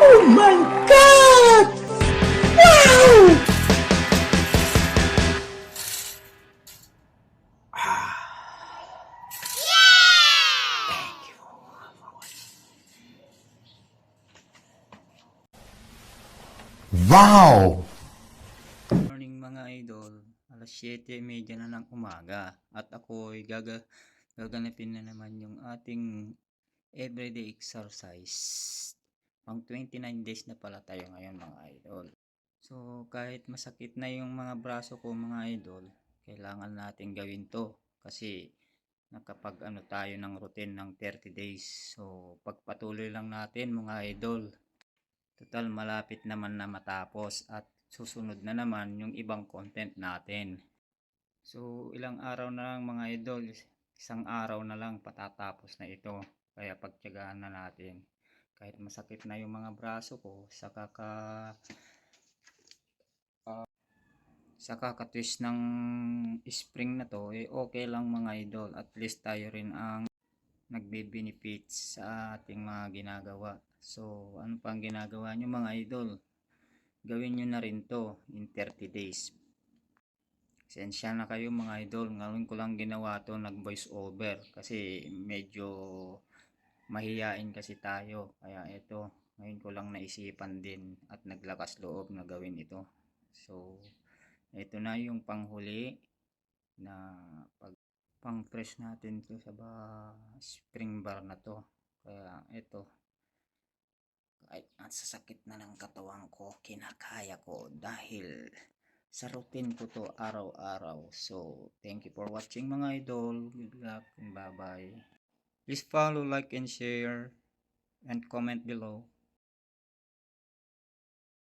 Oh my God! Wow! Thank you. Wow! Morning mga idol, alas 7:30 na ng umaga at ako'y gaganapin na naman yung ating everyday exercise. Pang 29 days na pala tayo ngayon mga idol. So kahit masakit na yung mga braso ko mga idol, kailangan natin gawin to kasi nakapag tayo ng routine ng 30 days. So pagpatuloy lang natin mga idol. Total malapit naman na matapos at susunod na naman yung ibang content natin. So ilang araw na lang mga idol, isang araw na lang patatapos na ito. Kaya pagtiyagaan na natin. Kahit masakit na yung mga braso ko sa kakatwist ng spring na to, okay lang mga idol. At least tayo rin ang nagbe-benefits sa ating mga ginagawa. So ano pang ginagawa nyo mga idol? Gawin nyo na rin to in 30 days. Sensya na kayo mga idol, ngayon ko lang ginawa to, nag voice over kasi medyo mahiyain kasi tayo. Kaya ito, ngayon ko lang naisipan din at naglakas loob na gawin ito. So ito na yung panghuli na pang press natin to sa spring bar na to. Kaya ito, kahit sasakit na ng katawan ko, kinakaya ko dahil sa routine ko to araw-araw. So, thank you for watching mga idol. Good luck and bye-bye. Please follow, like, and share, and comment below.